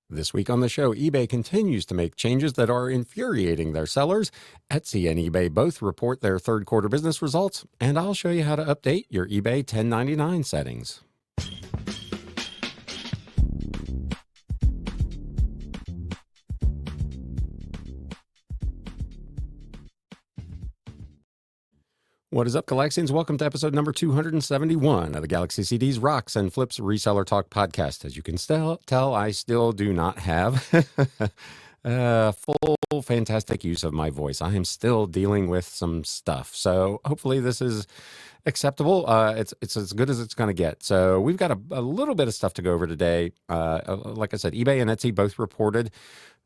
This week on the show, eBay continues to make changes that are infuriating their sellers. Etsy and eBay both report their third quarter business results, and I'll show you how to update your eBay 1099 settings. What is up, Galaxians? Welcome to episode number 271 of the Galaxy CDs Rocks and Flips Reseller Talk podcast. As you can tell, I still do not have full fantastic use of my voice. I am still dealing with some stuff. So hopefully this is acceptable. It's as good as it's going to get. So we've got a little bit of stuff to go over today. Like I said, eBay and Etsy both reported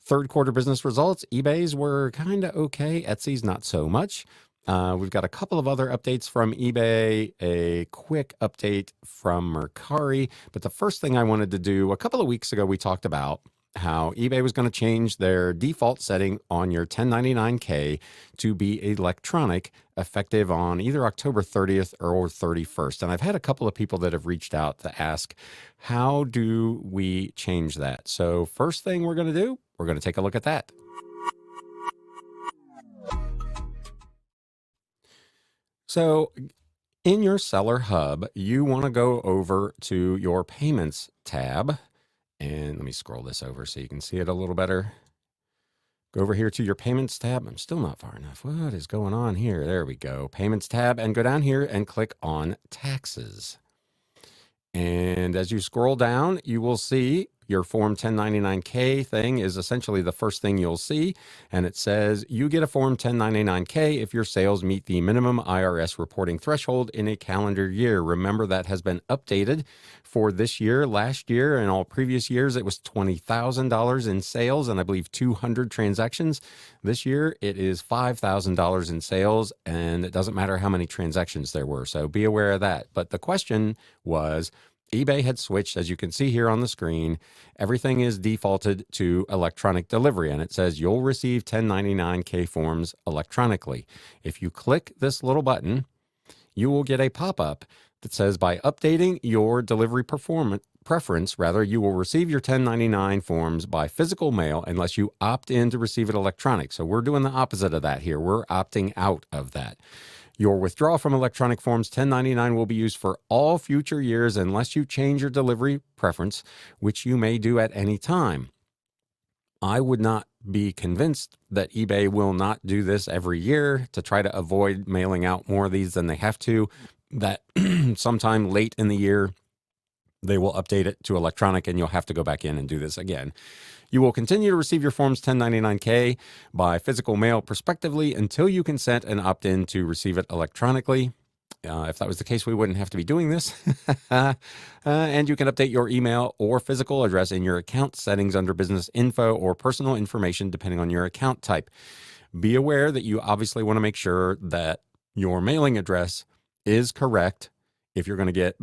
third quarter business results. eBay's were kind of okay. Etsy's not so much. We've got a couple of other updates from eBay, a quick update from Mercari. But the first thing I wanted to do, a couple of weeks ago, we talked about how eBay was going to change their default setting on your 1099K to be electronic, effective on either October 30th or 31st. And I've had a couple of people that have reached out to ask, how do we change that? So first thing we're going to do, we're going to take a look at that. So in your Seller Hub, you want to go over to your Payments tab. And let me scroll this over so you can see it a little better. Go over here to your Payments tab. I'm still not far enough. What is going on here? There we go. Payments tab, and go down here and click on Taxes. And as you scroll down, you will see your Form 1099K thing is essentially the first thing you'll see. And it says you get a Form 1099K if your sales meet the minimum IRS reporting threshold in a calendar year. Remember, that has been updated for this year. Last year and all previous years, it was $20,000 in sales and I believe 200 transactions. This year, it is $5,000 in sales, and it doesn't matter how many transactions there were. So be aware of that. But the question was, eBay had switched, as you can see here on the screen, everything is defaulted to electronic delivery, and it says you'll receive 1099K forms electronically. If you click this little button, you will get a pop-up that says by updating your delivery preference, you will receive your 1099 forms by physical mail unless you opt in to receive it electronic. So we're doing the opposite of that here. We're opting out of that. Your withdrawal from electronic forms 1099 will be used for all future years unless you change your delivery preference, which you may do at any time. I would not be convinced that eBay will not do this every year to try to avoid mailing out more of these than they have to, that sometime late in the year, they will update it to electronic and you'll have to go back in and do this again. You will continue to receive your Forms 1099K by physical mail prospectively until you consent and opt in to receive it electronically. If that was the case, we wouldn't have to be doing this. And you can update your email or physical address in your account settings under business info or personal information, depending on your account type. Be aware that you obviously want to make sure that your mailing address is correct if you're going to get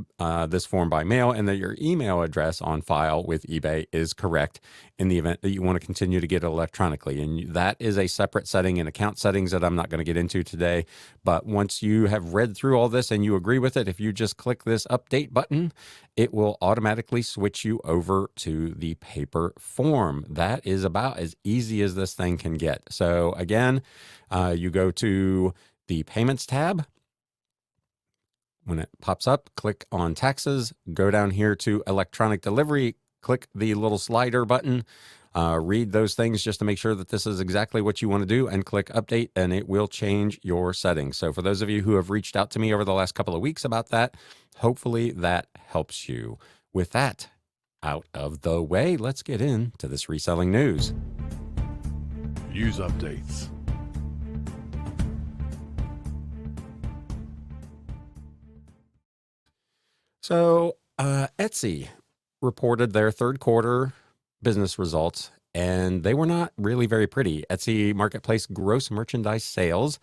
this form by mail, and that your email address on file with eBay is correct in the event that you want to continue to get it electronically. And that is a separate setting in account settings that I'm not going to get into today. But once you have read through all this and you agree with it, if you just click this update button, it will automatically switch you over to the paper form. That is about as easy as this thing can get. So again, you go to the Payments tab. When it pops up, click on Taxes, go down here to Electronic Delivery, click the little slider button, read those things just to make sure that this is exactly what you want to do, and click Update, and it will change your settings. So for those of you who have reached out to me over the last couple of weeks about that, hopefully that helps you. With that out of the way, let's get into this reselling news. News updates. So Etsy reported their third quarter business results, and they were not really very pretty. Etsy Marketplace gross merchandise sales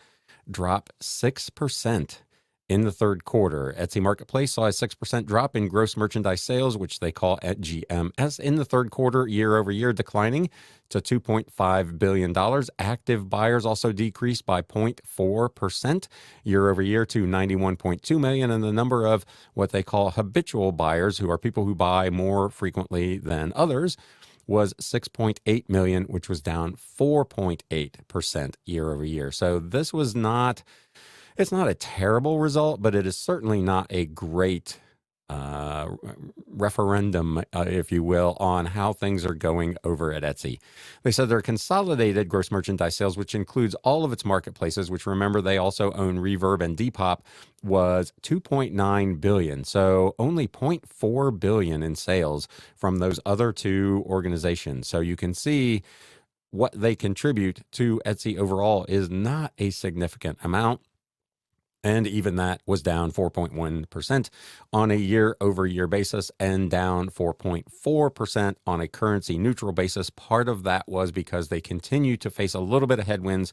dropped 6% in the third quarter. Etsy Marketplace saw a 6% drop in gross merchandise sales, which they call at GMS, in the third quarter, year over year, declining to $2.5 billion. Active buyers also decreased by 0.4% year over year to 91.2 million. And the number of what they call habitual buyers, who are people who buy more frequently than others, was 6.8 million, which was down 4.8% year over year. So this was not, it's not a terrible result, but it is certainly not a great uh, referendum, if you will, on how things are going over at Etsy. They said their consolidated gross merchandise sales, which includes all of its marketplaces, which remember they also own Reverb and Depop, was 2.9 billion. So only 0.4 billion in sales from those other two organizations. So you can see what they contribute to Etsy overall is not a significant amount. And even that was down 4.1% on a year over year basis and down 4.4% on a currency neutral basis. Part of that was because they continue to face a little bit of headwinds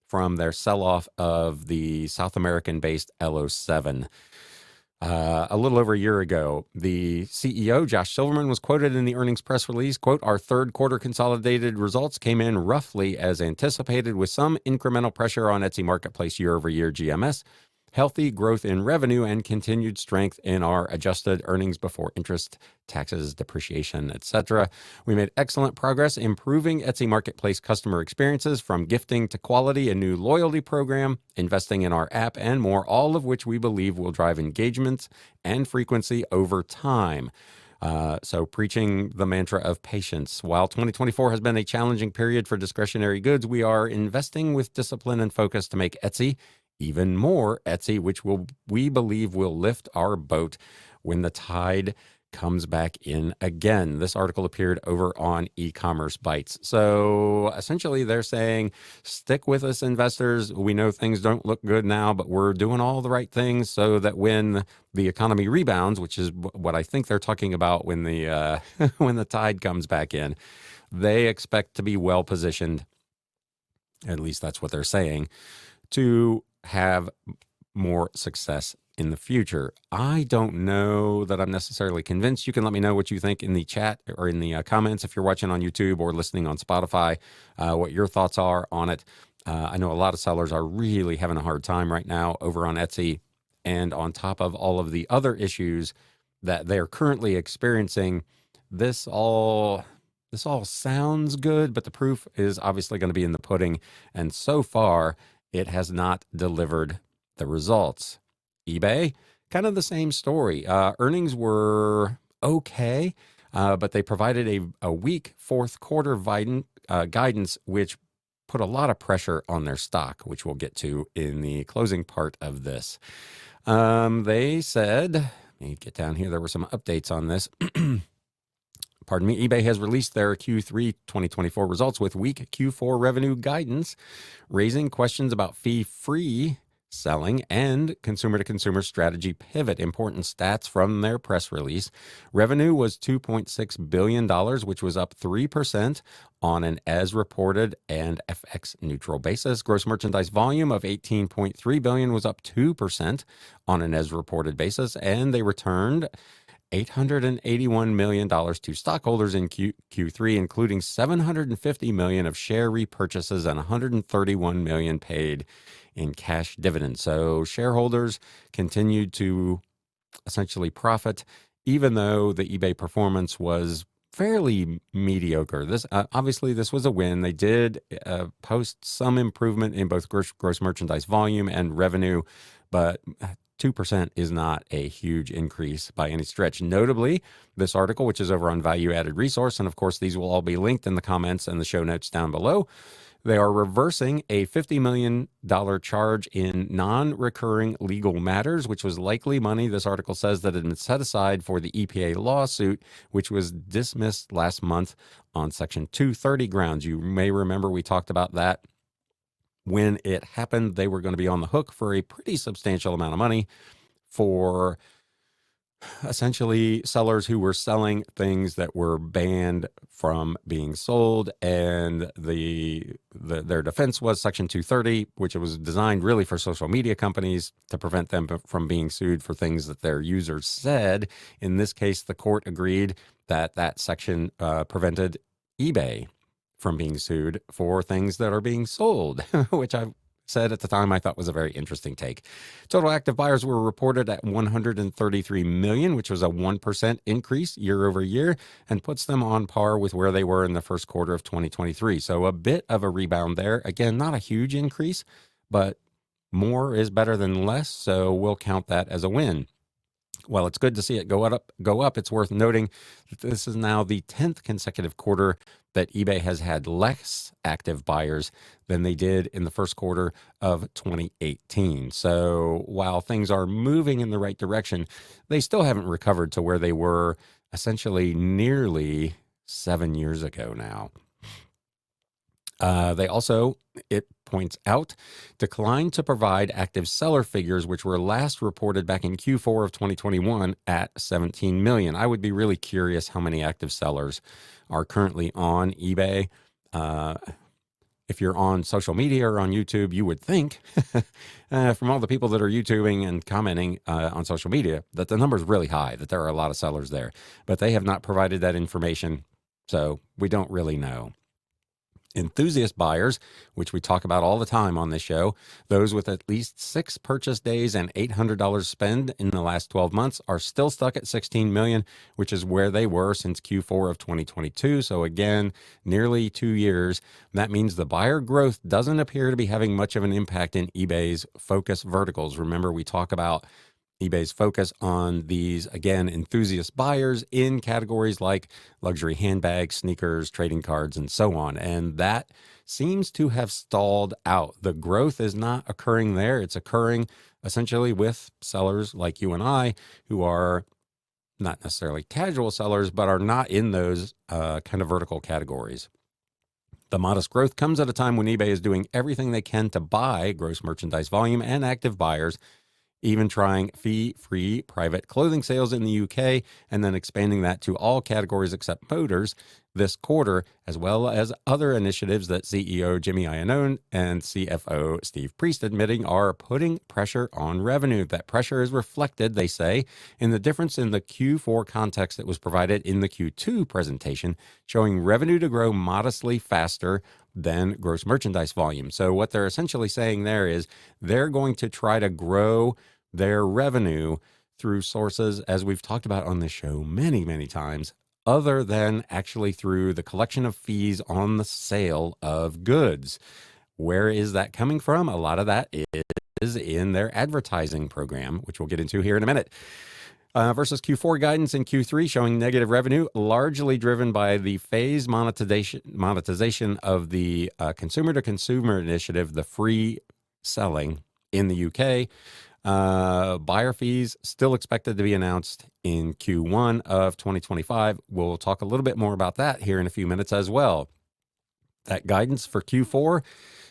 from their sell off of the South American based LO7. A little over a year ago, the CEO, Josh Silverman, was quoted in the earnings press release, quote, "Our third quarter consolidated results came in roughly as anticipated with some incremental pressure on Etsy Marketplace year over year GMS, healthy growth in revenue, and continued strength in our adjusted earnings before interest, taxes, depreciation, etc. We made excellent progress improving Etsy Marketplace customer experiences from gifting to quality, a new loyalty program, investing in our app, and more, all of which we believe will drive engagement and frequency over time." So preaching the mantra of patience. While 2024 has been a challenging period for discretionary goods, we are investing with discipline and focus to make Etsy even more Etsy, which we believe will lift our boat when the tide comes back in again. This article appeared over on E-commerce Bytes. So essentially they're saying, stick with us, investors. We know things don't look good now, but we're doing all the right things so that when the economy rebounds, which is what I think they're talking about when the when the tide comes back in, they expect to be well positioned. At least that's what they're saying, to have more success in the future. I don't know that I'm necessarily convinced. You can let me know what you think in the chat or in the comments if you're watching on YouTube or listening on Spotify, what your thoughts are on it. I know a lot of sellers are really having a hard time right now over on Etsy, and on top of all of the other issues that they're currently experiencing, this all sounds good, but the proof is obviously going to be in the pudding. And so far, it has not delivered the results. eBay, kind of the same story. Earnings were okay, but they provided a weak fourth quarter guidance, which put a lot of pressure on their stock, which we'll get to in the closing part of this. They said, let me get down here, there were some updates on this. Pardon me, eBay has released their Q3 2024 results with weak Q4 revenue guidance, raising questions about fee-free selling and consumer-to-consumer strategy pivot. Important stats from their press release. Revenue was $2.6 billion, which was up 3% on an as-reported and FX-neutral basis. Gross merchandise volume of $18.3 billion was up 2% on an as-reported basis, and they returned $881 million to stockholders in Q3, including $750 million of share repurchases and $131 million paid in cash dividends. So shareholders continued to essentially profit, even though the eBay performance was fairly mediocre. This obviously this was a win. They did post some improvement in both gross merchandise volume and revenue, but 2% is not a huge increase by any stretch. Notably, this article, which is over on Value Added Resource, and of course, these will all be linked in the comments and the show notes down below. They are reversing a $50 million charge in non-recurring legal matters, which was likely money, this article says, that had been set aside for the EPA lawsuit, which was dismissed last month on Section 230 grounds. You may remember we talked about that. When it happened, they were going to be on the hook for a pretty substantial amount of money for essentially sellers who were selling things that were banned from being sold. And their defense was Section 230, which was designed really for social media companies to prevent them from being sued for things that their users said. In this case, the court agreed that that section prevented eBay from being sued for things that are being sold, which said at the time I thought was a very interesting take. Total active buyers were reported at 133 million, which was a 1% increase year over year and puts them on par with where they were in the first quarter of 2023. So a bit of a rebound there. Again, not a huge increase, but more is better than less, so we'll count that as a win. While it's good to see it go up, it's worth noting that this is now the 10th consecutive quarter that eBay has had less active buyers than they did in the first quarter of 2018. So while things are moving in the right direction, they still haven't recovered to where they were essentially nearly 7 years ago now. They also, it points out, declined to provide active seller figures, which were last reported back in Q4 of 2021 at 17 million. I would be really curious how many active sellers are currently on eBay. If you're on social media or on YouTube, you would think from all the people that are YouTubing and commenting on social media that the number is really high, that there are a lot of sellers there, but they have not provided that information. So we don't really know. Enthusiast buyers, which we talk about all the time on this show, those with at least 6 purchase days and $800 spend in the last 12 months are still stuck at 16 million, which is where they were since Q4 of 2022. So again, nearly 2 years. That means the buyer growth doesn't appear to be having much of an impact in eBay's focus verticals. Remember, we talk about eBay's focus on these, again, enthusiast buyers in categories like luxury handbags, sneakers, trading cards, and so on. And that seems to have stalled out. The growth is not occurring there. It's occurring essentially with sellers like you and I, who are not necessarily casual sellers, but are not in those kind of vertical categories. The modest growth comes at a time when eBay is doing everything they can to buy gross merchandise volume and active buyers, even trying fee-free private clothing sales in the UK, and then expanding that to all categories except motors this quarter, as well as other initiatives that CEO Jimmy Iannone and CFO Steve Priest admitting are putting pressure on revenue. That pressure is reflected, they say, in the difference in the Q4 context that was provided in the Q2 presentation, showing revenue to grow modestly faster than gross merchandise volume. So what they're essentially saying there is they're going to try to grow their revenue through sources, as we've talked about on this show many, many times, other than actually through the collection of fees on the sale of goods. Where is that coming from? A lot of that is in their advertising program, which we'll get into here in a minute. Versus Q4 guidance in Q3 showing negative revenue, largely driven by the phased monetization of the consumer-to-consumer initiative, the free selling in the UK. Buyer fees still expected to be announced in Q1 of 2025. We'll talk a little bit more about that here in a few minutes as well. That guidance for Q4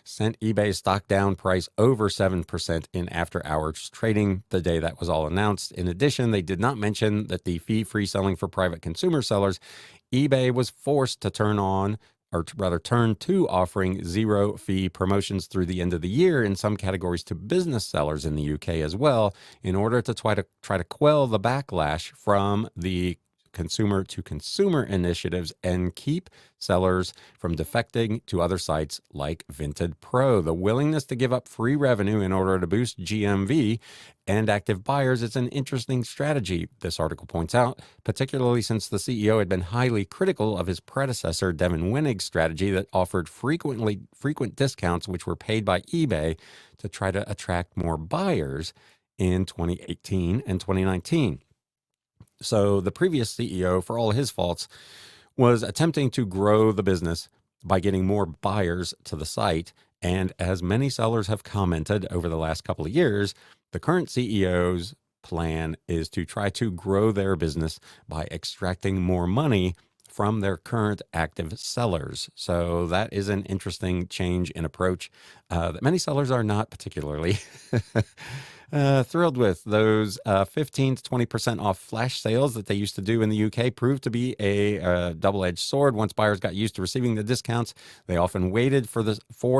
sent eBay's stock down price over 7% in after-hours trading the day that was all announced. In addition, they did not mention that the fee-free selling for private consumer sellers, eBay was forced to turn to offering zero-fee promotions through the end of the year in some categories to business sellers in the UK as well, in order to try to quell the backlash from the consumer-to-consumer initiatives and keep sellers from defecting to other sites like Vinted Pro. The willingness to give up free revenue in order to boost GMV and active buyers is an interesting strategy, this article points out, particularly since the CEO had been highly critical of his predecessor, Devin Winig's strategy that offered frequent discounts which were paid by eBay to try to attract more buyers in 2018 and 2019. So the previous CEO, for all his faults, was attempting to grow the business by getting more buyers to the site. And as many sellers have commented over the last couple of years, the current CEO's plan is to try to grow their business by extracting more money from their current active sellers. So that is an interesting change in approach that many sellers are not particularly thrilled with. Those 15 to 20% off flash sales that they used to do in the UK proved to be a double-edged sword. Once buyers got used to receiving the discounts, they often waited for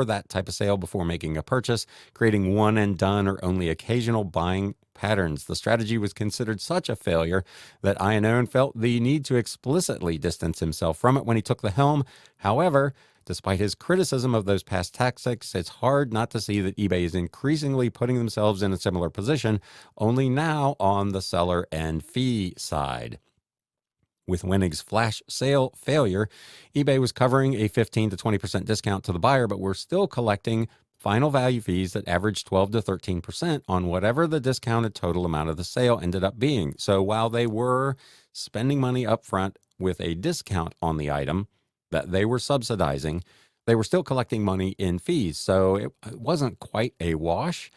that type of sale before making a purchase, creating one and done or only occasional buying patterns. The strategy was considered such a failure that Iannone felt the need to explicitly distance himself from it when he took the helm. However, Despite his criticism of those past tactics, it's hard not to see that eBay is increasingly putting themselves in a similar position, only now on the seller and fee side. With Winig's flash sale failure, eBay was covering a 15 to 20% discount to the buyer, but we're still collecting final value fees that average 12 to 13% on whatever the discounted total amount of the sale ended up being. So while they were spending money up front with a discount on the item that they were subsidizing, they were still collecting money in fees. So it wasn't quite a wash,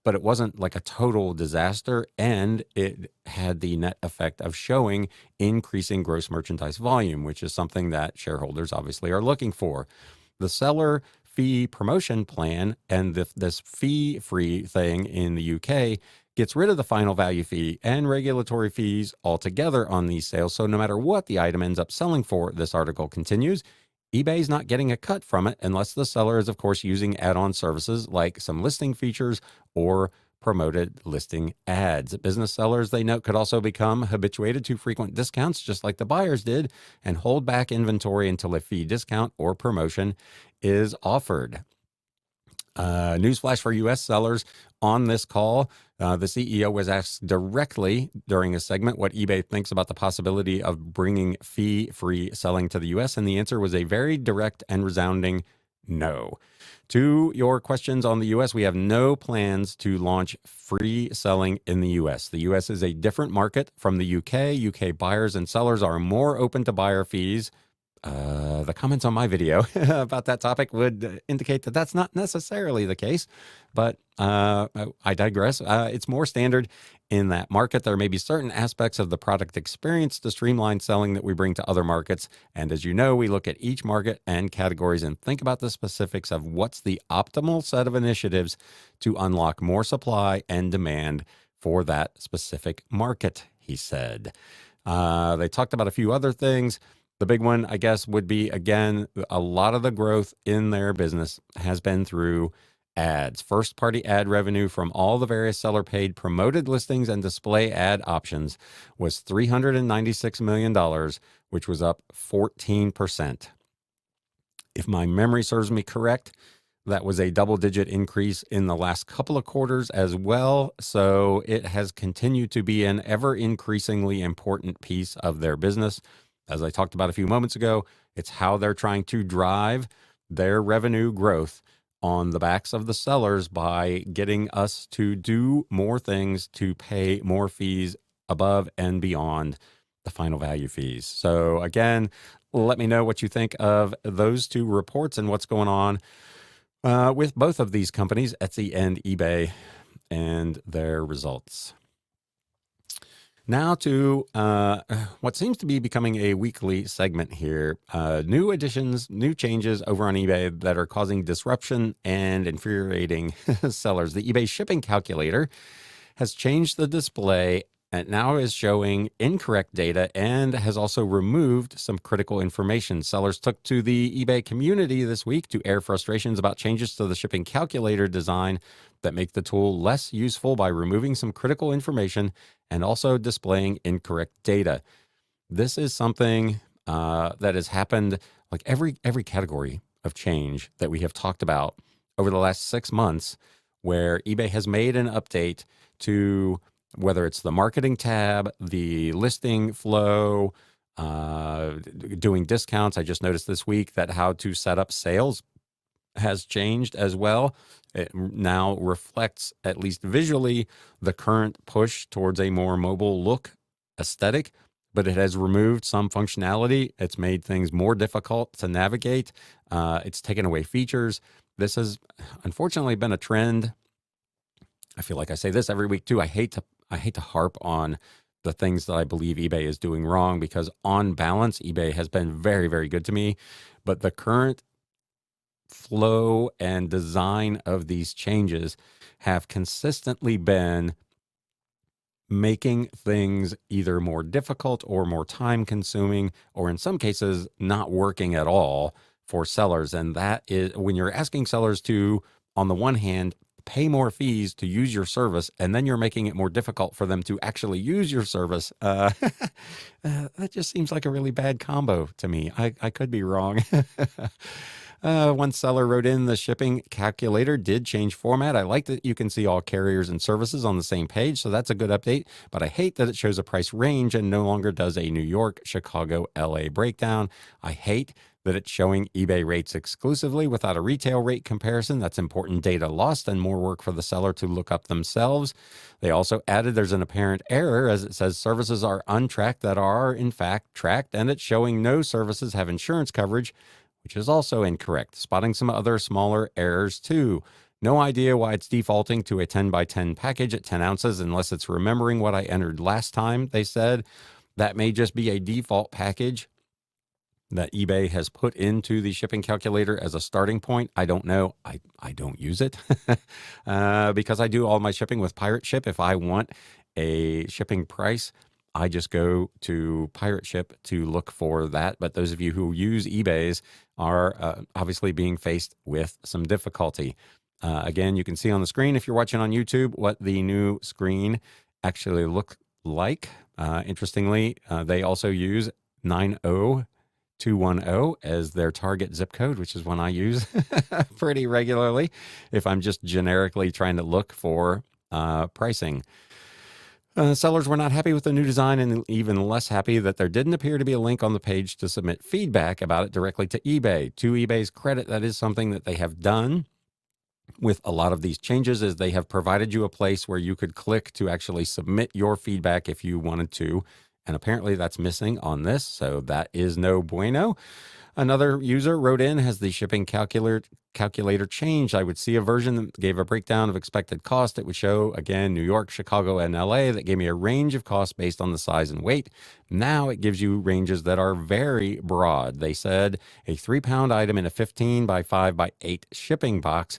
but it wasn't like a total disaster, and it had the net effect of showing increasing gross merchandise volume, which is something that shareholders obviously are looking for. The seller fee promotion plan and this fee-free thing in the UK gets rid of the final value fee and regulatory fees altogether on these sales. So no matter what the item ends up selling for, this article continues, eBay's not getting a cut from it unless the seller is, of course, using add-on services like some listing features or promoted listing ads. Business sellers, they note, could also become habituated to frequent discounts, just like the buyers did, and hold back inventory until a fee discount or promotion is offered. Newsflash for U.S. sellers on this call. The CEO was asked directly during a segment what eBay thinks about the possibility of bringing fee-free selling to the U.S., and the answer was a very direct and resounding no. To your questions on the U.S., we have no plans to launch free selling in the U.S. The U.S. is a different market from the U.K. U.K. buyers and sellers are more open to buyer fees. The comments on my video about that topic would indicate that that's not necessarily the case, but I digress. It's more standard in that market. There may be certain aspects of the product experience to streamline selling that we bring to other markets. And as you know, we look at each market and categories and think about the specifics of what's the optimal set of initiatives to unlock more supply and demand for that specific market, he said. They talked about a few other things. The big one, I guess, would be, again, a lot of the growth in their business has been through ads. First-party ad revenue from all the various seller-paid promoted listings and display ad options was $396 million, which was up 14%. If my memory serves me correct, that was a double-digit increase in the last couple of quarters as well. So it has continued to be an ever-increasingly important piece of their business. As I talked about a few moments ago, it's how they're trying to drive their revenue growth on the backs of the sellers by getting us to do more things, to pay more fees above and beyond the final value fees. So again, let me know what you think of those two reports and what's going on with both of these companies, Etsy and eBay, and their results. Now to what seems to be becoming a weekly segment here. New additions, new changes over on eBay that are causing disruption and infuriating sellers. The eBay shipping calculator has changed the display and now is showing incorrect data and has also removed some critical information. Sellers took to the eBay community this week to air frustrations about changes to the shipping calculator design that make the tool less useful by removing some critical information and also displaying incorrect data. This is something that has happened like every category of change that we have talked about over the last 6 months, where eBay has made an update to whether it's the marketing tab, the listing flow, doing discounts. I just noticed this week that how to set up sales has changed as well. It now reflects, at least visually, the current push towards a more mobile look aesthetic, but it has removed some functionality. It's made things more difficult to navigate. It's taken away features. This has unfortunately been a trend. I feel like I say this every week too. I hate to harp on the things that I believe eBay is doing wrong, because on balance, eBay has been very, very good to me. But the current flow and design of these changes have consistently been making things either more difficult or more time consuming, or in some cases not working at all for sellers. And that is when you're asking sellers to, on the one hand, pay more fees to use your service, and then you're making it more difficult for them to actually use your service. That just seems like a really bad combo to me. I could be wrong. One seller wrote in, the shipping calculator did change format. I like that you can see all carriers and services on the same page, so that's a good update. But I hate that it shows a price range and no longer does a New York, Chicago, LA breakdown. I hate that it's showing eBay rates exclusively without a retail rate comparison. That's important data lost and more work for the seller to look up themselves. They also added there's an apparent error as it says services are untracked that are in fact tracked, and it's showing no services have insurance coverage, which is also incorrect. Spotting some other smaller errors too. No idea why it's defaulting to a 10 by 10 package at 10 ounces unless it's remembering what I entered last time, they said. That may just be a default package that eBay has put into the shipping calculator as a starting point. I don't know. I don't use it because I do all my shipping with Pirate Ship. If I want a shipping price, I just go to Pirate Ship to look for that. But those of you who use eBay's are obviously being faced with some difficulty. Again, you can see on the screen, if you're watching on YouTube, what the new screen actually looks like. Interestingly, they also use 90210 as their target zip code, which is one I use pretty regularly if I'm just generically trying to look for pricing. Sellers were not happy with the new design and even less happy that there didn't appear to be a link on the page to submit feedback about it directly to eBay. To eBay's credit, that is something that they have done with a lot of these changes, is they have provided you a place where you could click to actually submit your feedback if you wanted to. And apparently that's missing on this, so that is no bueno. Another user wrote in, has the shipping calculator changed? I would see a version that gave a breakdown of expected cost. It would show, again, New York, Chicago, and LA. That gave me a range of costs based on the size and weight. Now it gives you ranges that are very broad. They said a 3-pound item in a 15 by 5 by 8 shipping box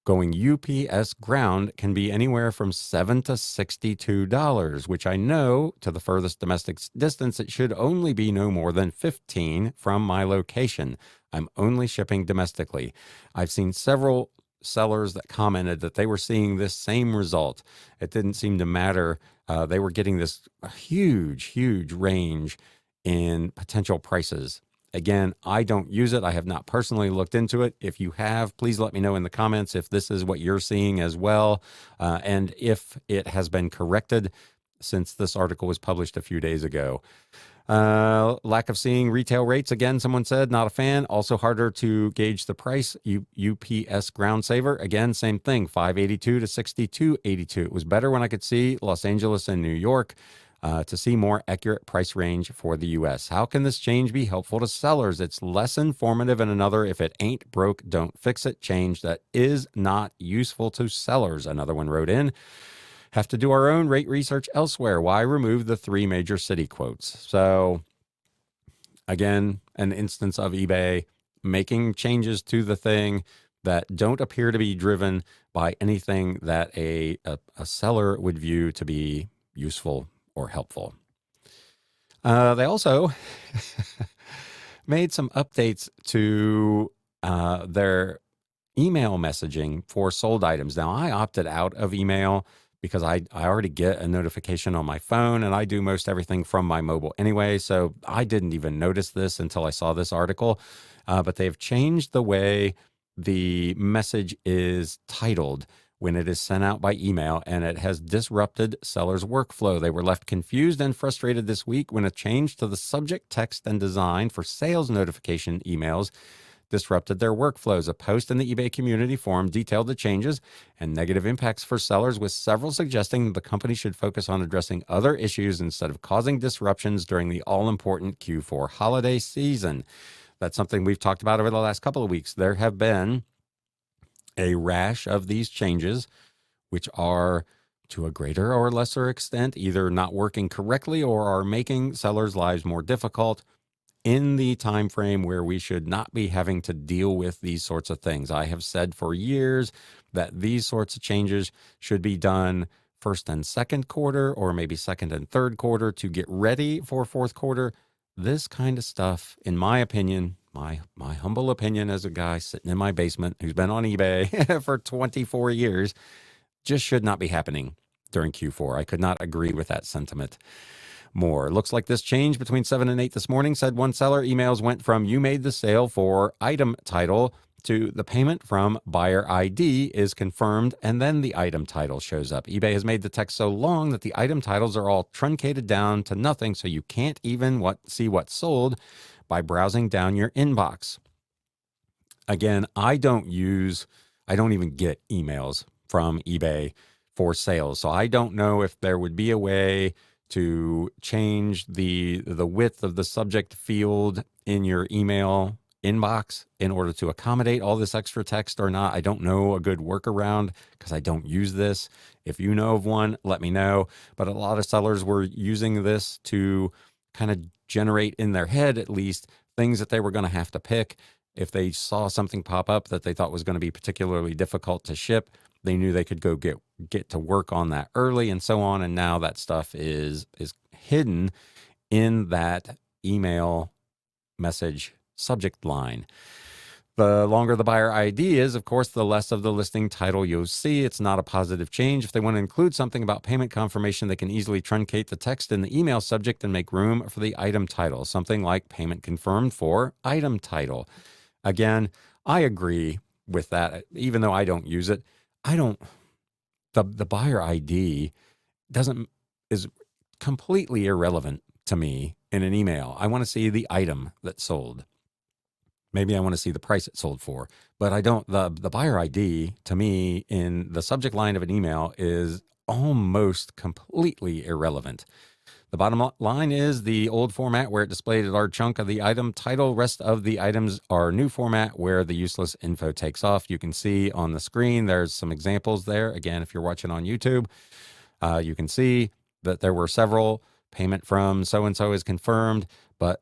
going UPS ground can be anywhere from $7 to $62, which I know to the furthest domestic distance, it should only be no more than 15 from my location. I'm only shipping domestically. I've seen several sellers that commented that they were seeing this same result. It didn't seem to matter. They were getting this huge range in potential prices. Again, I don't use it. I have not personally looked into it. If you have, please let me know in the comments if this is what you're seeing as well, and if it has been corrected since this article was published a few days ago. Lack of seeing retail rates. Again, someone said, not a fan. Also harder to gauge the price. UPS Ground Saver. Again, same thing, $5.82 to $62.82. It was better when I could see Los Angeles and New York. To see more accurate price range for the U.S. How can this change be helpful to sellers? It's less informative, and another, if it ain't broke, don't fix it, change that is not useful to sellers. Another one wrote in, have to do our own rate research elsewhere. Why remove the 3 major city quotes? So again, an instance of eBay making changes to the thing that don't appear to be driven by anything that a seller would view to be useful or helpful. They also made some updates to their email messaging for sold items. Now, I opted out of email because I already get a notification on my phone, and I do most everything from my mobile anyway, so I didn't even notice this until I saw this article. But they've changed the way the message is titled when it is sent out by email, and it has disrupted sellers' workflow. They were left confused and frustrated this week when a change to the subject, text, and design for sales notification emails disrupted their workflows. A post in the eBay community forum detailed the changes and negative impacts for sellers, with several suggesting that the company should focus on addressing other issues instead of causing disruptions during the all-important Q4 holiday season. That's something we've talked about over the last couple of weeks. There have been a rash of these changes, which are to a greater or lesser extent either not working correctly or are making sellers' lives more difficult in the time frame where we should not be having to deal with these sorts of things. I have said for years that these sorts of changes should be done first and second quarter, or maybe second and third quarter, to get ready for fourth quarter. This kind of stuff, in my opinion, my humble opinion as a guy sitting in my basement who's been on eBay for 24 years, just should not be happening during Q4. I could not agree with that sentiment more. Looks like this change between 7 and 8 this morning, said one seller. Emails went from "you made the sale" for item title to "the payment from buyer ID is confirmed," and then the item title shows up. eBay has made the text so long that the item titles are all truncated down to nothing, so you can't even see what's sold by browsing down your inbox. Again, I don't even get emails from eBay for sales, so I don't know if there would be a way to change the width of the subject field in your email inbox in order to accommodate all this extra text or not. I don't know a good workaround because I don't use this. If you know of one, let me know. But a lot of sellers were using this to kind of generate in their head, at least, things that they were going to have to pick. If they saw something pop up that they thought was going to be particularly difficult to ship, they knew they could go get to work on that early and so on. And now that stuff is hidden in that email message subject line. The longer the buyer ID is, of course, the less of the listing title you'll see. It's not a positive change. If they want to include something about payment confirmation, they can easily truncate the text in the email subject and make room for the item title, something like "payment confirmed" for item title. Again, I agree with that. Even though I don't use it, the buyer ID is completely irrelevant to me in an email. I want to see the item that sold. Maybe I want to see the price it sold for, but I don't. The buyer ID to me in the subject line of an email is almost completely irrelevant. The bottom line is the old format where it displayed a large chunk of the item title. Rest of the items are new format where the useless info takes off. You can see on the screen, there's some examples there. Again, if you're watching on YouTube, you can see that there were several. Payment from so-and-so is confirmed, but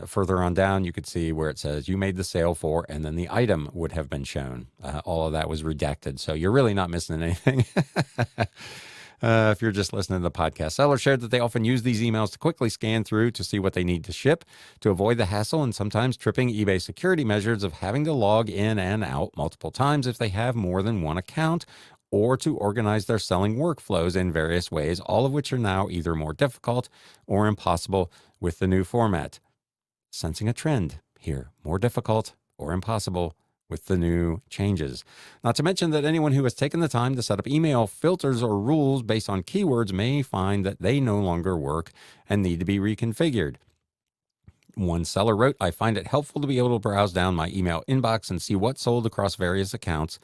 further on down, you could see where it says "you made the sale for," and then the item would have been shown. All of that was redacted, so you're really not missing anything. If you're just listening to the podcast. Sellers shared that they often use these emails to quickly scan through to see what they need to ship to avoid the hassle and sometimes tripping eBay security measures of having to log in and out multiple times if they have more than one account, or to organize their selling workflows in various ways, all of which are now either more difficult or impossible with the new format. Sensing a trend here, more difficult or impossible with the new changes. Not to mention that anyone who has taken the time to set up email filters or rules based on keywords may find that they no longer work and need to be reconfigured. One seller wrote, "I find it helpful to be able to browse down my email inbox and see what sold across various accounts,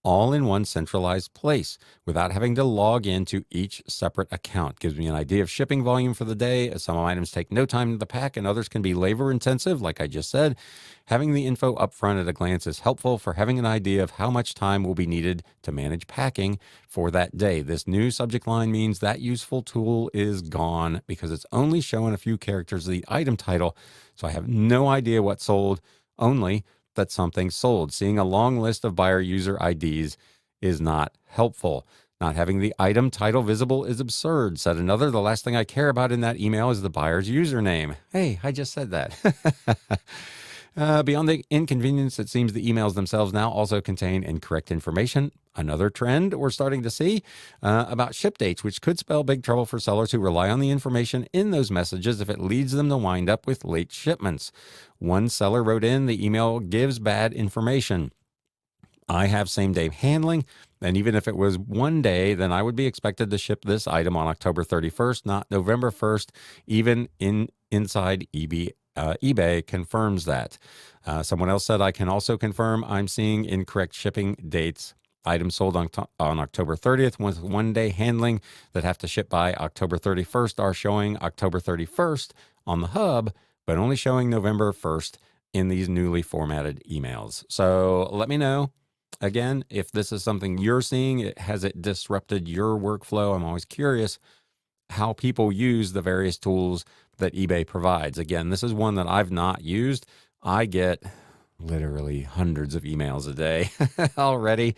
all in one centralized place without having to log into each separate account. Gives me an idea of shipping volume for the day, as some items take no time to pack and others can be labor intensive, like I just said. Having the info up front at a glance is helpful for having an idea of how much time will be needed to manage packing for that day. This new subject line means that useful tool is gone because it's only showing a few characters of the item title, so I have no idea what sold, only that something sold. Seeing a long list of buyer user IDs is not helpful. Not having the item title visible is absurd," said another. "The last thing I care about in that email is the buyer's username." Hey, I just said that. Beyond the inconvenience, it seems the emails themselves now also contain incorrect information. Another trend we're starting to see about ship dates, which could spell big trouble for sellers who rely on the information in those messages if it leads them to wind up with late shipments. One seller wrote in, "The email gives bad information. I have same-day handling, and even if it was one day, then I would be expected to ship this item on October 31st, not November 1st, even inside eBay confirms that." Someone else said, "I can also confirm I'm seeing incorrect shipping dates. Items sold on October 30th with one-day handling that have to ship by October 31st are showing October 31st on the hub, but only showing November 1st in these newly formatted emails." So let me know. Again, if this is something you're seeing, has it disrupted your workflow? I'm always curious how people use the various tools that eBay provides. Again, this is one that I've not used. I get literally hundreds of emails a day already.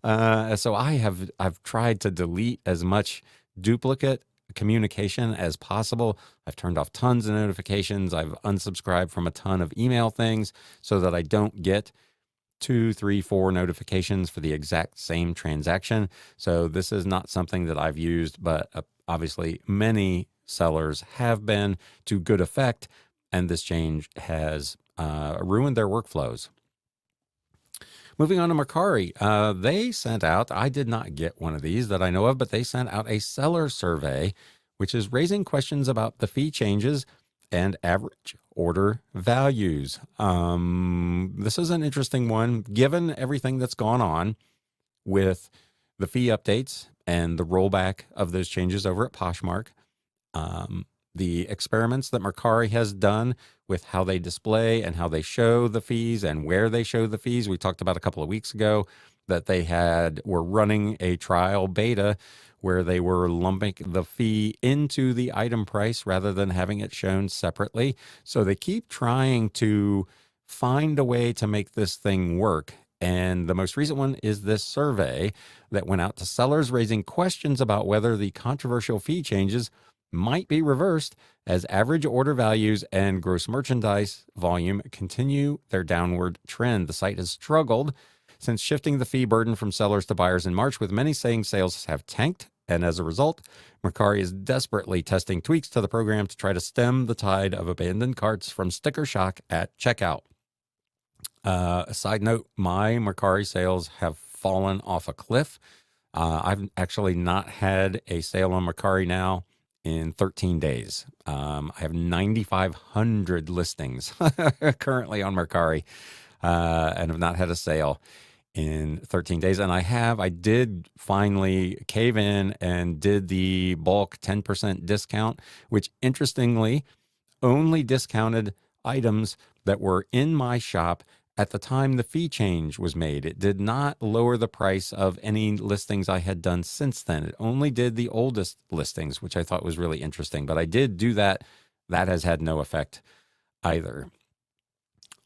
So I've tried to delete as much duplicate communication as possible. I've turned off tons of notifications. I've unsubscribed from a ton of email things so that I don't get 2, 3, 4 notifications for the exact same transaction. So this is not something that I've used, but obviously many sellers have been to good effect, and this change has ruined their workflows. Moving on to Mercari, they sent out, I did not get one of these that I know of, but they sent out a seller survey, which is raising questions about the fee changes and average order values. This is an interesting one, given everything that's gone on with the fee updates and the rollback of those changes over at Poshmark. The experiments that Mercari has done with how they display and how they show the fees and where they show the fees. We talked about a couple of weeks ago that they were running a trial beta where they were lumping the fee into the item price rather than having it shown separately. So they keep trying to find a way to make this thing work. And the most recent one is this survey that went out to sellers raising questions about whether the controversial fee changes might be reversed as average order values and gross merchandise volume continue their downward trend. The site has struggled since shifting the fee burden from sellers to buyers in March, with many saying sales have tanked. And as a result, Mercari is desperately testing tweaks to the program to try to stem the tide of abandoned carts from sticker shock at checkout. A side note, my Mercari sales have fallen off a cliff. I've actually not had a sale on Mercari now in 13 days. I have 9,500 listings currently on Mercari and have not had a sale in 13 days. And I did finally cave in and did the bulk 10% discount, which interestingly only discounted items that were in my shop at the time the fee change was made. It did not lower the price of any listings I had done since then. It only did the oldest listings, which I thought was really interesting. But I did do that. That has had no effect either.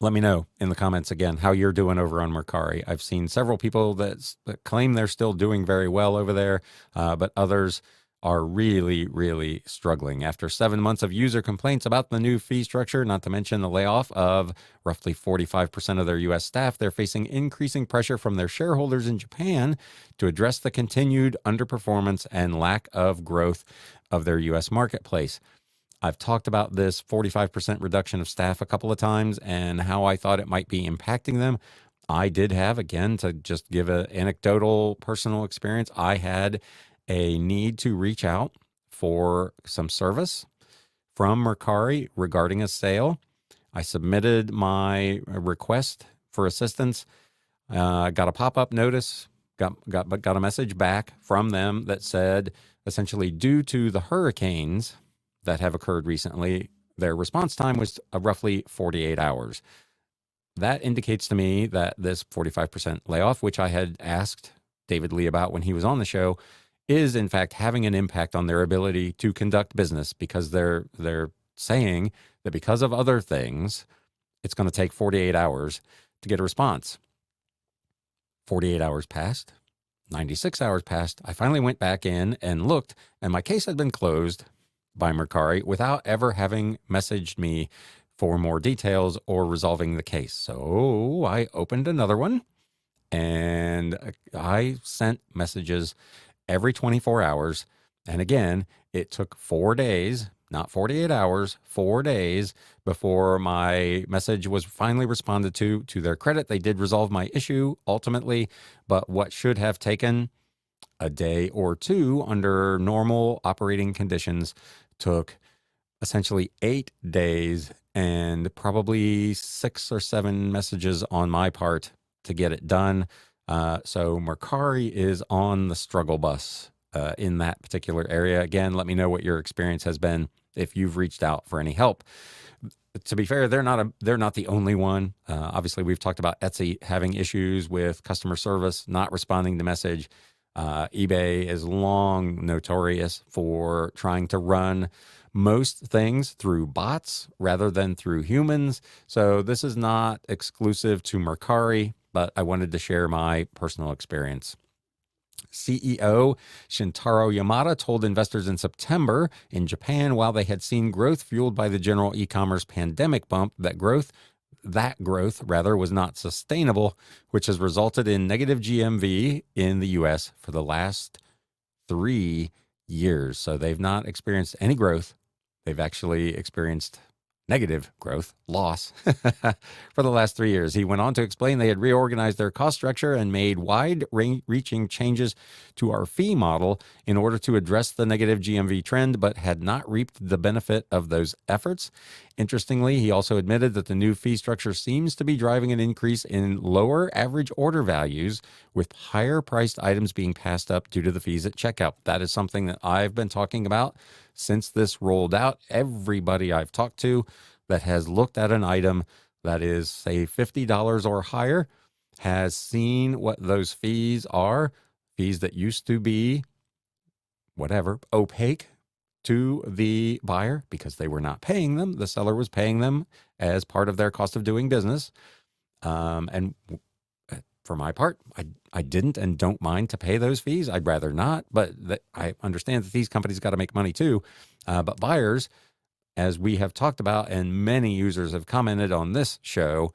Let me know in the comments again how you're doing over on Mercari. I've seen several people that claim they're still doing very well over there, but others are really, really struggling. After 7 months of user complaints about the new fee structure, not to mention the layoff of roughly 45% of their U.S. staff, they're facing increasing pressure from their shareholders in Japan to address the continued underperformance and lack of growth of their U.S. marketplace. I've talked about this 45% reduction of staff a couple of times and how I thought it might be impacting them. I did have, again, to just give an anecdotal personal experience, I had a need to reach out for some service from Mercari regarding a sale. I submitted my request for assistance, got a pop-up notice, got a message back from them that said, essentially, due to the hurricanes that have occurred recently, their response time was roughly 48 hours. That indicates to me that this 45% layoff, which I had asked David Lee about when he was on the show, is in fact having an impact on their ability to conduct business, because they're saying that because of other things, it's going to take 48 hours to get a response. 48 hours passed, 96 hours passed. I finally went back in and looked, and my case had been closed by Mercari without ever having messaged me for more details or resolving the case. So I opened another one and I sent messages every 24 hours. And again, it took 4 days, not 48 hours, 4 days before my message was finally responded to. To their credit, they did resolve my issue ultimately, but what should have taken a day or two under normal operating conditions took essentially 8 days and probably 6 or 7 messages on my part to get it done. So Mercari is on the struggle bus in that particular area. Again, let me know what your experience has been if you've reached out for any help. To be fair, they're not the only one. Obviously, we've talked about Etsy having issues with customer service, not responding to message. eBay is long notorious for trying to run most things through bots rather than through humans. So this is not exclusive to Mercari, but I wanted to share my personal experience. CEO Shintaro Yamada told investors in September in Japan, while they had seen growth fueled by the general e-commerce pandemic bump, that growth was not sustainable, which has resulted in negative GMV in the US for the last 3 years. So they've not experienced any growth. They've actually experienced negative growth, loss, for the last 3 years. He went on to explain they had reorganized their cost structure and made wide-reaching changes to our fee model in order to address the negative GMV trend, but had not reaped the benefit of those efforts. Interestingly, he also admitted that the new fee structure seems to be driving an increase in lower average order values, with higher priced items being passed up due to the fees at checkout. That is something that I've been talking about since this rolled out. Everybody I've talked to that has looked at an item that is, say, $50 or higher has seen what those fees are, fees that used to be opaque to the buyer because they were not paying them. The seller was paying them as part of their cost of doing business. And for my part, I didn't and don't mind to pay those fees. I'd rather not, but I understand that these companies got to make money too. But buyers, as we have talked about, and many users have commented on this show,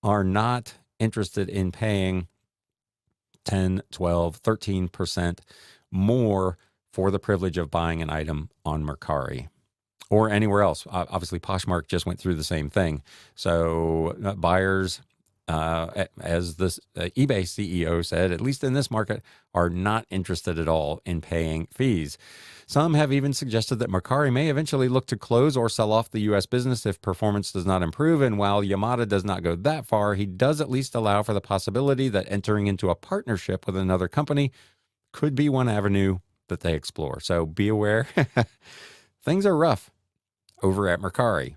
are not interested in paying 10, 12, 13% more for the privilege of buying an item on Mercari or anywhere else. Obviously, Poshmark just went through the same thing. So buyers, as this eBay CEO said, at least in this market, are not interested at all in paying fees. Some have even suggested that Mercari may eventually look to close or sell off the U.S. business if performance does not improve. And while Yamada does not go that far, he does at least allow for the possibility that entering into a partnership with another company could be one avenue that they explore. So be aware. Things are rough over at Mercari.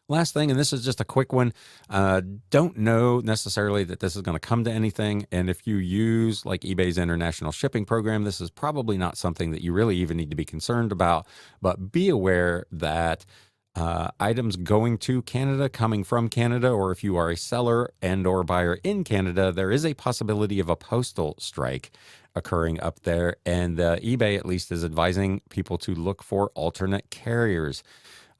Last thing, and this is just a quick one, don't know necessarily that this is going to come to anything. And if you use like eBay's international shipping program, this is probably not something that you really even need to be concerned about. But be aware that items going to Canada, coming from Canada, or if you are a seller and or buyer in Canada, there is a possibility of a postal strike occurring up there. And eBay at least is advising people to look for alternate carriers.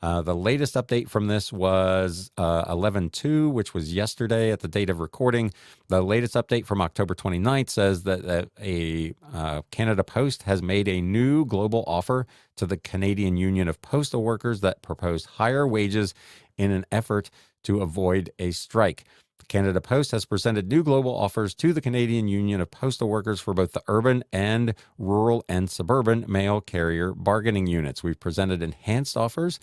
The latest update from this was 11/2, which was yesterday at the date of recording. The latest update from October 29th says that Canada Post has made a new global offer to the Canadian Union of Postal Workers that proposed higher wages in an effort to avoid a strike. Canada Post has presented new global offers to the Canadian Union of Postal Workers for both the urban and rural and suburban mail carrier bargaining units. We've presented enhanced offers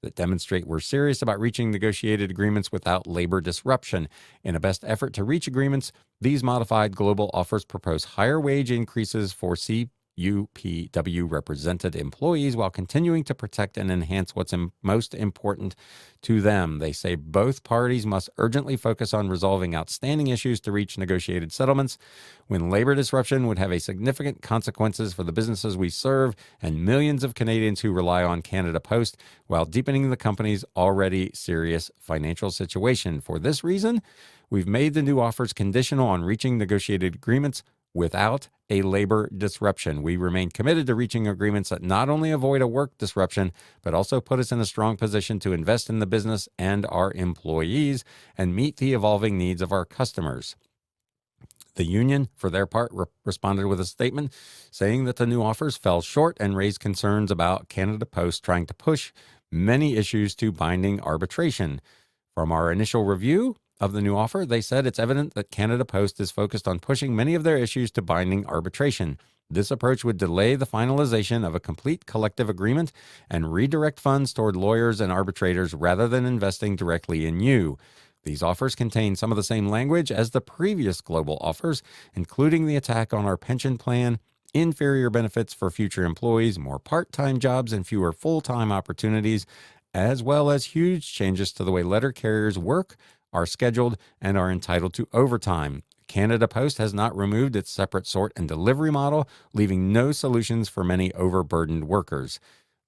that demonstrate we're serious about reaching negotiated agreements without labor disruption. In a best effort to reach agreements, these modified global offers propose higher wage increases for CUPW represented employees while continuing to protect and enhance what's most important to them. They say both parties must urgently focus on resolving outstanding issues to reach negotiated settlements. When labor disruption would have a significant consequences for the businesses we serve and millions of Canadians who rely on Canada Post, while deepening the company's already serious financial situation. For this reason, we've made the new offers conditional on reaching negotiated agreements without a labor disruption. We remain committed to reaching agreements that not only avoid a work disruption, but also put us in a strong position to invest in the business and our employees and meet the evolving needs of our customers. The union, for their part, responded with a statement saying that the new offers fell short and raised concerns about Canada Post trying to push many issues to binding arbitration. From our initial review of the new offer, they said it's evident that Canada Post is focused on pushing many of their issues to binding arbitration. This approach would delay the finalization of a complete collective agreement and redirect funds toward lawyers and arbitrators rather than investing directly in you. These offers contain some of the same language as the previous global offers, including the attack on our pension plan, inferior benefits for future employees, more part-time jobs, and fewer full-time opportunities, as well as huge changes to the way letter carriers work, are scheduled, and are entitled to overtime. Canada Post has not removed its separate sort and delivery model, leaving no solutions for many overburdened workers.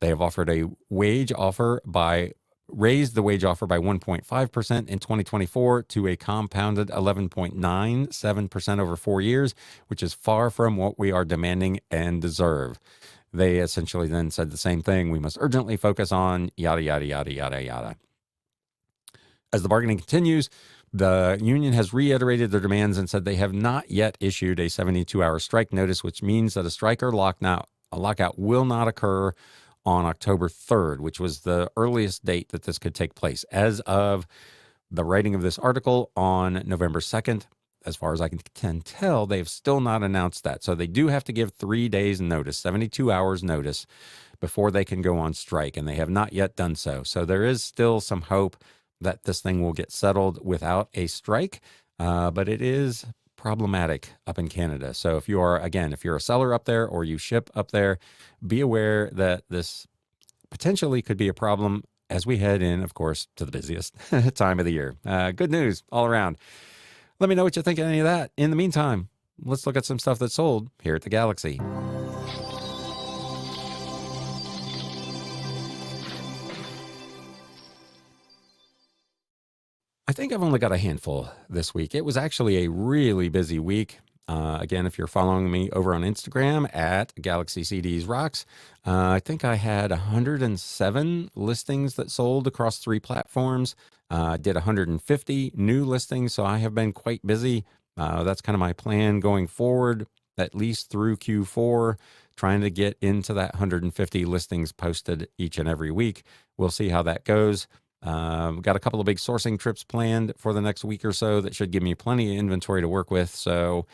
They have offered a wage offer by raised the wage offer by 1.5% in 2024 to a compounded 11.97% over 4 years, which is far from what we are demanding and deserve. They essentially then said the same thing. We must urgently focus on yada, yada, yada, yada, yada. As the bargaining continues, the union has reiterated their demands and said they have not yet issued a 72-hour strike notice, which means that a strike or lockout will not occur on October 3rd, which was the earliest date that this could take place. As of the writing of this article on November 2nd, as far as I can tell, they've still not announced that. So they do have to give 3 days notice, 72 hours notice, before they can go on strike, and they have not yet done so. So there is still some hope that this thing will get settled without a strike, but it is problematic up in Canada. So if you're a seller up there or you ship up there, be aware that this potentially could be a problem as we head in, of course, to the busiest time of the year. Good news all around. Let me know what you think of any of that. In the meantime, let's look at some stuff that's sold here at the Galaxy. I think I've only got a handful this week. It was actually a really busy week. Again, if you're following me over on Instagram at Galaxy CDs Rocks, I think I had 107 listings that sold across 3 platforms. Did 150 new listings, so I have been quite busy. That's kind of my plan going forward, at least through Q4, trying to get into that 150 listings posted each and every week. We'll see how that goes. Got a couple of big sourcing trips planned for the next week or so that should give me plenty of inventory to work with. So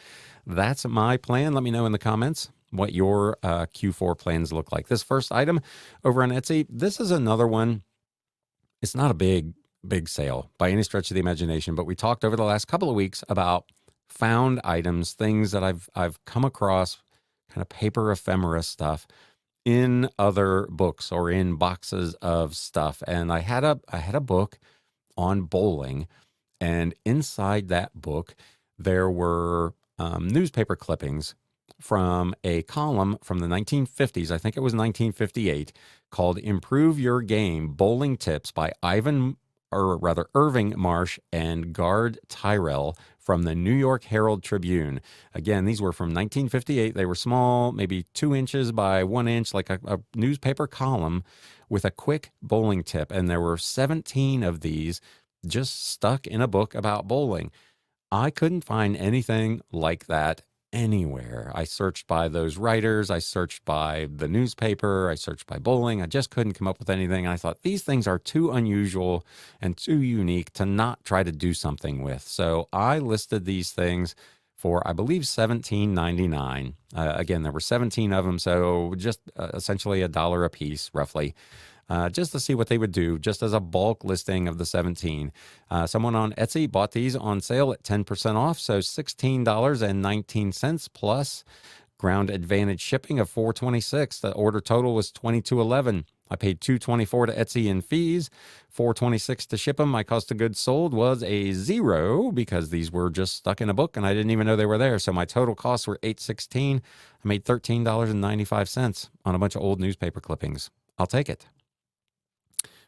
that's my plan. Let me know in the comments what your Q4 plans look like. This first item over on Etsy, this is another one. It's not a big sale by any stretch of the imagination, but we talked over the last couple of weeks about found items, things that I've come across, kind of paper ephemera stuff in other books or in boxes of stuff. And I had a book on bowling, and inside that book there were newspaper clippings from a column from the 1950s. I think it was 1958, called "Improve Your Game: Bowling Tips" by Irving Marsh and Gard Tyrrell from the New York Herald Tribune. Again, these were from 1958. They were small, maybe 2 inches by 1 inch, like a newspaper column with a quick bowling tip. And there were 17 of these just stuck in a book about bowling. I couldn't find anything like that anywhere. I searched by those writers. I searched by the newspaper. I searched by bowling. I just couldn't come up with anything. And I thought these things are too unusual and too unique to not try to do something with. So I listed these things for, I believe, $17.99. Again, there were 17 of them. So just essentially $1 a piece, roughly. Just to see what they would do, just as a bulk listing of the 17. Someone on Etsy bought these on sale at 10% off, so $16.19 plus ground advantage shipping of $4.26. The order total was $22.11. I paid $2.24 to Etsy in fees, $4.26 to ship them. My cost of goods sold was a 0 because these were just stuck in a book and I didn't even know they were there. So my total costs were $8.16. I made $13.95 on a bunch of old newspaper clippings. I'll take it.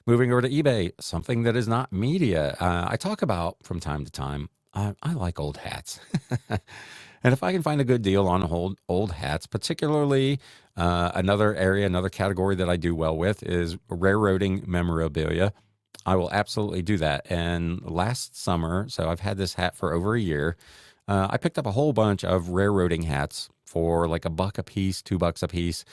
Moving over to eBay, something that is not media. I talk about from time to time, I like old hats. And if I can find a good deal on old hats, particularly another category that I do well with is railroading memorabilia. I will absolutely do that. And last summer, so I've had this hat for over a year, I picked up a whole bunch of railroading hats for like $1 a piece, $2 a piece.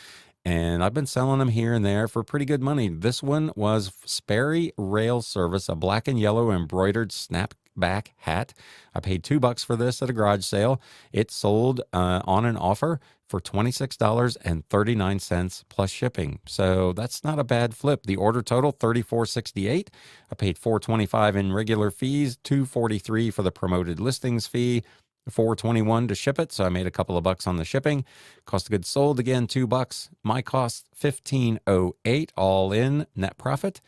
And I've been selling them here and there for pretty good money. This one was Sperry Rail Service, a black and yellow embroidered snapback hat. I paid $2 for this at a garage sale. It sold on an offer for $26.39 plus shipping. So that's not a bad flip. The order total, $34.68. I paid $4.25 in regular fees, $2.43 for the promoted listings fee, $4.21 to ship it, so I made a couple of bucks on the shipping. Cost of goods sold, again, $2. My cost, $15.08, all in. Net profit,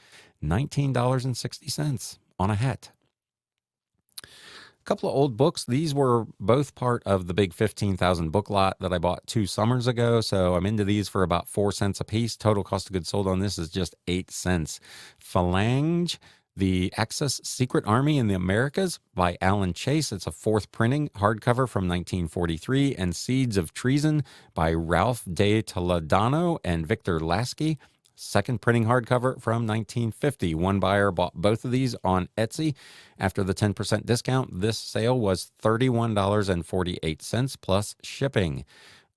$19.60 on a hat. A couple of old books. These were both part of the big 15,000 book lot that I bought 2 summers ago. So I'm into these for about 4 cents a piece. Total cost of goods sold on this is just 8 cents. Phalange, The Axis Secret Army in the Americas by Alan Chase. It's a fourth printing hardcover from 1943. And Seeds of Treason by Ralph de Toledano and Victor Lasky. Second printing hardcover from 1950. One buyer bought both of these on Etsy. After the 10% discount, this sale was $31.48 plus shipping.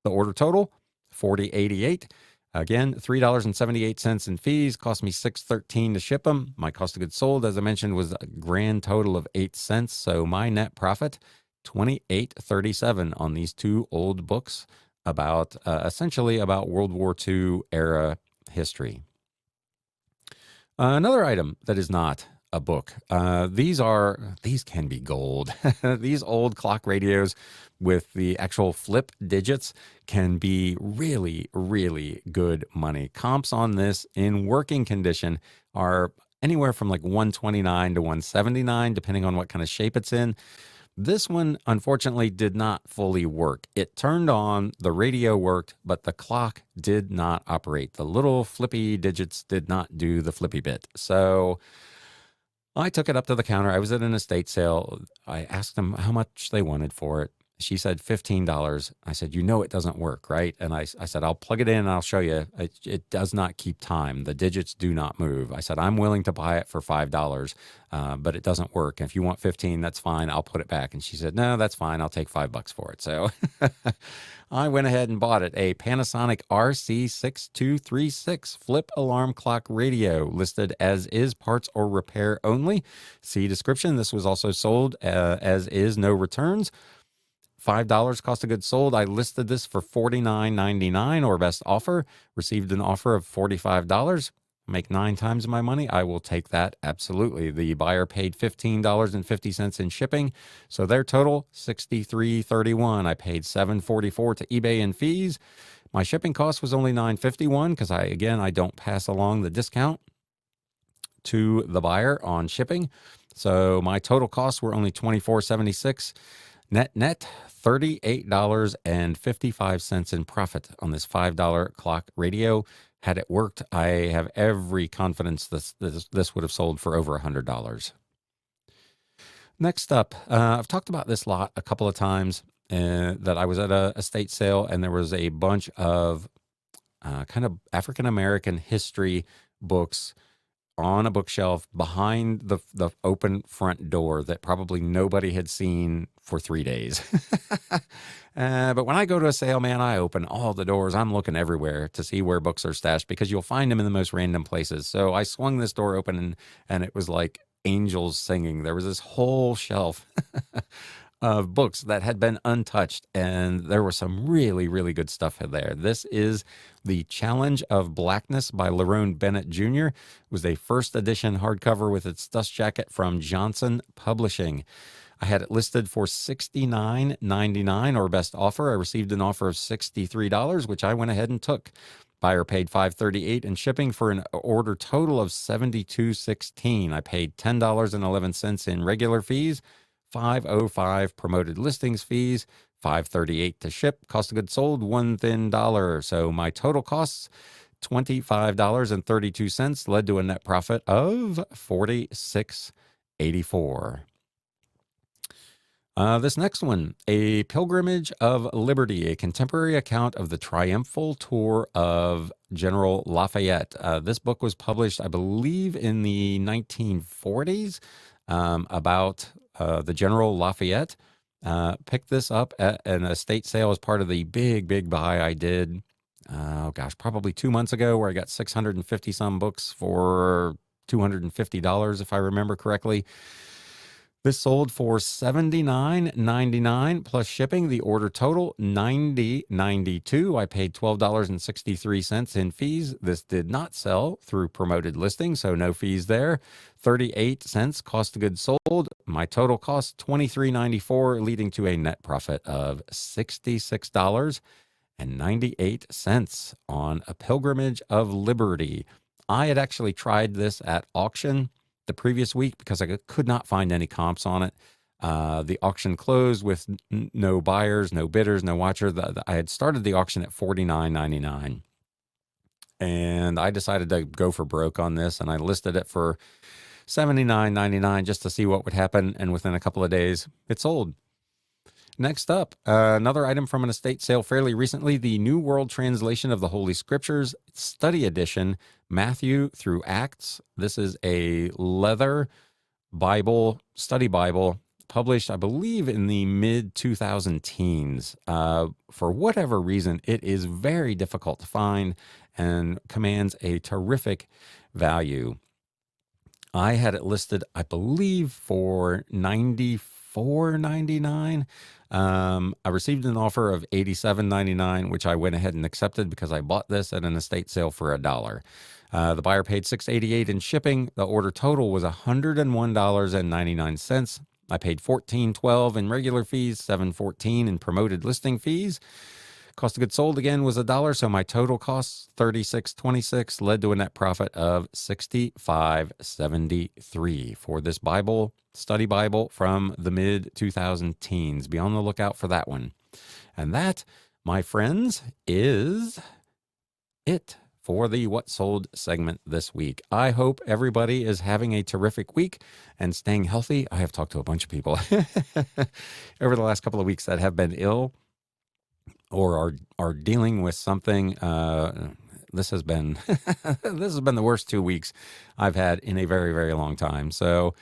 The order total, $40.88. Again, $3.78 in fees. Cost me $6.13 to ship them. My cost of goods sold, as I mentioned, was a grand total of 8 cents. So my net profit, $28.37 on these two old books about essentially about World War II era history. Another item that is not a book. These can be gold. These old clock radios with the actual flip digits can be really, really good money. Comps on this in working condition are anywhere from like 129 to 179, depending on what kind of shape it's in. This one, unfortunately, did not fully work. It turned on, the radio worked, but the clock did not operate. The little flippy digits did not do the flippy bit. So I took it up to the counter. I was at an estate sale. I asked them how much they wanted for it. She said $15. I said, you know it doesn't work, right? And I said, I'll plug it in and I'll show you. It does not keep time. The digits do not move. I said, I'm willing to buy it for $5, but it doesn't work. If you want 15, that's fine. I'll put it back. And she said, no, that's fine. I'll take $5 for it. So I went ahead and bought it. A Panasonic RC6236 flip alarm clock radio, listed as is, parts or repair only. See description. This was also sold as is, no returns. $5 cost of goods sold. I listed this for $49.99 or best offer. Received an offer of $45. Make 9 times my money. I will take that. Absolutely. The buyer paid $15.50 in shipping. So their total, $63.31. I paid $7.44 to eBay in fees. My shipping cost was only $9.51 because I don't pass along the discount to the buyer on shipping. So my total costs were only $24.76. Net, $38.55 in profit on this $5 clock radio. Had it worked, I have every confidence this would have sold for over $100. Next up, I've talked about this lot a couple of times, that I was at a estate sale and there was a bunch of kind of African-American history books on a bookshelf behind the open front door that probably nobody had seen for 3 days. But when I go to a sale, man, I open all the doors. I'm looking everywhere to see where books are stashed because you'll find them in the most random places. So I swung this door open and it was like angels singing. There was this whole shelf of books that had been untouched, and there was some really, really good stuff in there. This is The Challenge of Blackness by Lerone Bennett Jr. It was a first edition hardcover with its dust jacket from Johnson Publishing. I had it listed for $69.99 or best offer. I received an offer of $63, which I went ahead and took. Buyer paid $5.38 in shipping for an order total of $72.16. I paid $10.11 in regular fees, $5.05 promoted listings fees, $5.38 to ship. Cost of goods sold, $1 thin dollar. So my total costs, $25.32, led to a net profit of $46.84. This next one, A Pilgrimage of Liberty, a contemporary account of the triumphal tour of General Lafayette. This book was published, I believe, in the 1940s, about the General Lafayette. Picked this up at an estate sale as part of the big buy I did, probably 2 months ago, where I got 650 some books for $250, if I remember correctly. This sold for $79.99 plus shipping. The order total, $90.92. I paid $12.63 in fees. This did not sell through promoted listing, so no fees there. 38 cents cost of goods sold. My total cost, $23.94, leading to a net profit of $66.98 on A Pilgrimage of Liberty. I had actually tried this at auction the previous week because I could not find any comps on it. The auction closed with no buyers, no bidders, no watcher. I had started the auction at $49.99, and I decided to go for broke on this, and I listed it for $79.99 just to see what would happen. And within a couple of days, it sold. Next up, another item from an estate sale fairly recently, the New World Translation of the Holy Scriptures, Study Edition, Matthew through Acts. This is a leather Bible, study Bible, published, I believe, in the mid-2000 teens. For whatever reason, it is very difficult to find and commands a terrific value. I had it listed, I believe, for $94.99. I received an offer of $87.99, which I went ahead and accepted because I bought this at an estate sale for $1. The buyer paid $6.88 in shipping. The order total was $101.99. I paid $14.12 in regular fees, $7.14 in promoted listing fees. Cost of goods sold again was $1, so my total costs $36.26, led to a net profit of $65.73 for this Bible, study Bible from the mid-2000 teens. Be on the lookout for that one. And that, my friends, is it for the What Sold segment this week. I hope everybody is having a terrific week and staying healthy. I have talked to a bunch of people over the last couple of weeks that have been ill or are dealing with something. This has been this has been the worst 2 weeks I've had in a very, very long time. So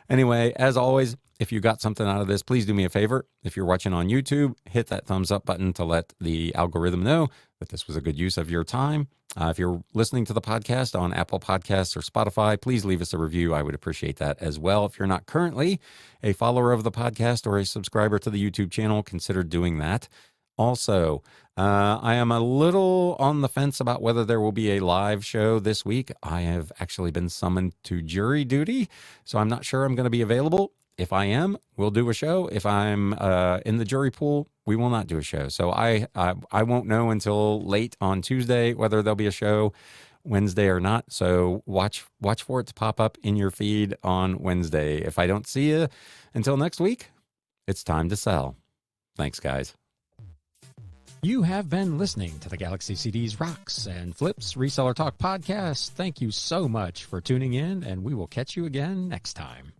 anyway, as always, if you got something out of this, please do me a favor. If you're watching on YouTube, hit that thumbs up button to let the algorithm know that this was a good use of your time. If you're listening to the podcast on Apple Podcasts or Spotify, please leave us a review. I would appreciate that as well. If you're not currently a follower of the podcast or a subscriber to the YouTube channel, consider doing that. Also, I am a little on the fence about whether there will be a live show this week. I have actually been summoned to jury duty, so I'm not sure I'm going to be available. If I am, we'll do a show. If I'm in the jury pool, we will not do a show. So I won't know until late on Tuesday whether there'll be a show Wednesday or not. So watch for it to pop up in your feed on Wednesday. If I don't see you until next week, it's time to sell. Thanks, guys. You have been listening to the Galaxy CDs Rocks and Flips Reseller Talk podcast. Thank you so much for tuning in, and we will catch you again next time.